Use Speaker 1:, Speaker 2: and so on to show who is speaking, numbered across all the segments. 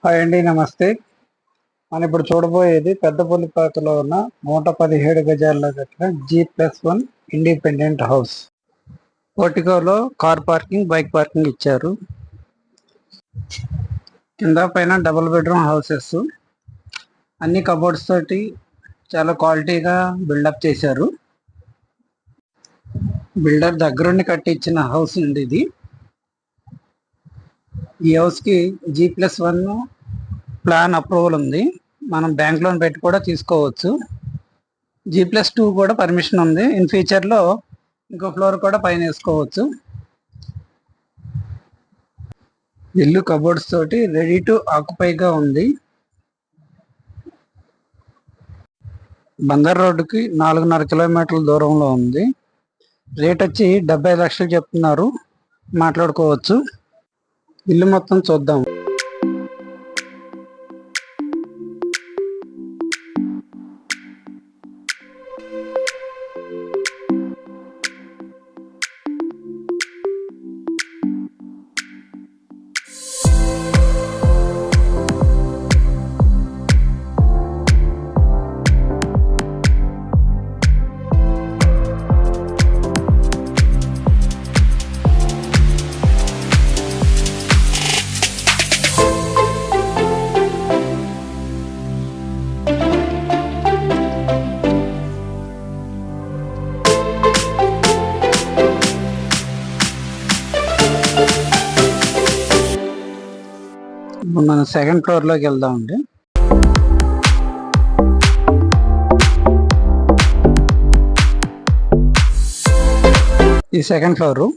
Speaker 1: Hi అండి, నమస్తే. మనం ఇప్పుడు చూడబోయేది పెద్దపుల్లిపాకలో ఉన్న 117 గజాల్లో కట్టిన G+1 ఇండిపెండెంట్ హౌస్. పోర్టికోలో కార్ పార్కింగ్, బైక్ పార్కింగ్ ఇచ్చారు. కింద పైన డబుల్ బెడ్రూమ్ హౌసెస్, అన్ని కబోర్డ్స్ తోటి చాలా క్వాలిటీగా బిల్డప్ చేశారు. బిల్డర్ దగ్గరుండి కట్టించిన హౌస్ అండి ఇది. ఈ హౌస్కి G+1 ప్లాన్ అప్రూవల్ ఉంది. మనం బ్యాంక్ లోన్ పెట్టి కూడా తీసుకోవచ్చు. G+2 కూడా పర్మిషన్ ఉంది. ఇన్ ఫ్యూచర్లో ఇంకో ఫ్లోర్ కూడా పైన వేసుకోవచ్చు. ఇల్లు కబోర్డ్స్ తోటి రెడీ టు ఆక్యుపైగా ఉంది. బందర్ రోడ్డుకి 4.5 కిలోమీటర్ల దూరంలో ఉంది. రేట్ వచ్చి 70 లక్షలు చెప్తున్నారు, మాట్లాడుకోవచ్చు. ఇల్లు మొత్తం చూద్దాం. మనం సెకండ్ ఫ్లోర్లోకి వెళ్దామండి. ఈ సెకండ్ ఫ్లోరు.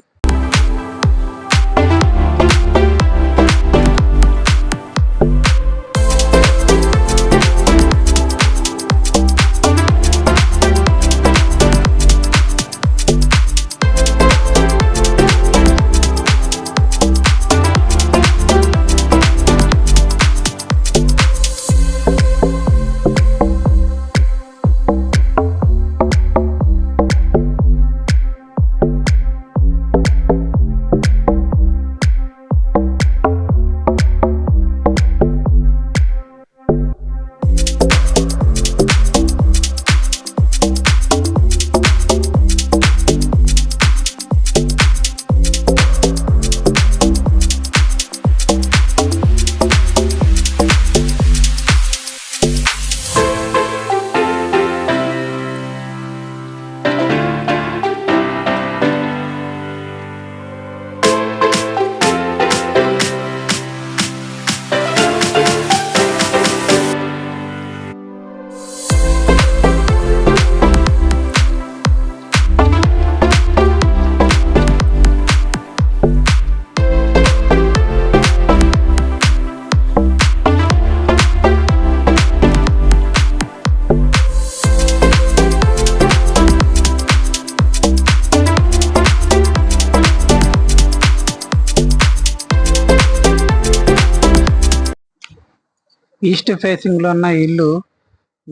Speaker 1: ఈస్ట్ ఫేసింగ్లో ఉన్న ఇల్లు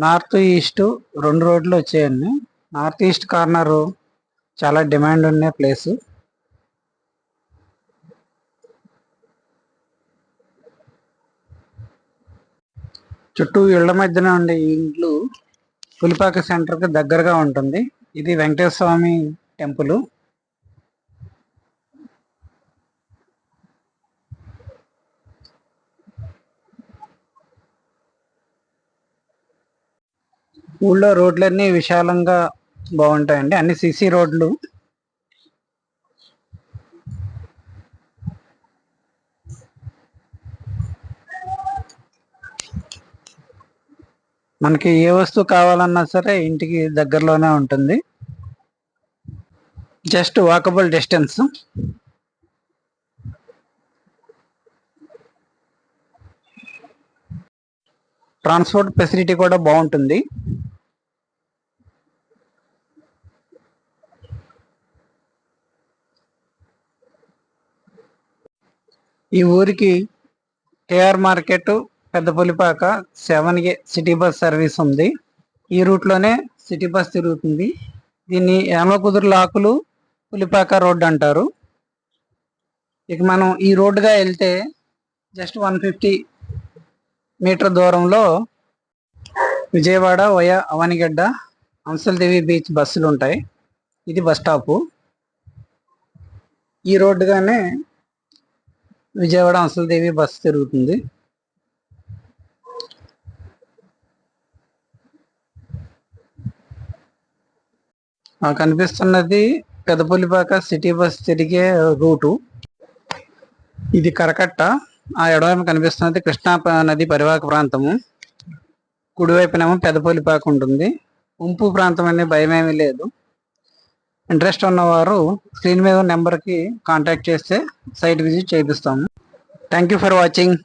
Speaker 1: నార్త్ ఈస్ట్ 2 రోడ్లు వచ్చాయండి. నార్త్ ఈస్ట్ కార్నర్ చాలా డిమాండ్ ఉన్న ప్లేసు. చుట్టూ ఇళ్ల మధ్యన ఉండే ఇండ్లు పులిపాక సెంటర్కి దగ్గరగా ఉంటుంది. ఇది వెంకటేశ్వర స్వామి టెంపుల్. ఊళ్ళో రోడ్లన్నీ విశాలంగా బాగుంటాయండి, అన్ని సిసి రోడ్లు. మనకి ఏ వస్తువు కావాలన్నా సరే ఇంటికి దగ్గరలోనే ఉంటుంది, just walkable distance. Transport facility కూడా బాగుంటుంది. ఈ ఊరికి KR market, Peddapullipaka 7A city bus service ఉంది. ఈ రూట్లోనే సిటీ బస్ తిరుగుతుంది. దీన్ని యామకుదురు లాకులు పులిపాక రోడ్ అంటారు. ఇక మనం ఈ రోడ్డుగా వెళ్తే జస్ట్ 150 మీటర్ దూరంలో విజయవాడ వయా అవనిగడ్డ హంసలదేవి బీచ్ బస్సులు ఉంటాయి. ఇది బస్ స్టాపు. ఈ రోడ్డుగానే విజయవాడ హంసలదేవి బస్సు తిరుగుతుంది. కనిపిస్తున్నది పెదపులిపాక సిటీ బస్ తిరిగే రూటు. ఇది కరకట్ట. ఆ ఎడవైపు కనిపిస్తున్నది కృష్ణా నది పరివాహక ప్రాంతము. కుడివైపునేమో పెదపులిపాక ఉంటుంది. ముంపు ప్రాంతం అనే భయమేమీ లేదు. ఇంట్రెస్ట్ ఉన్నవారు స్క్రీన్ మీద నెంబర్కి కాంటాక్ట్ చేస్తే సైట్ విజిట్ చేపిస్తాము. Thank you for watching.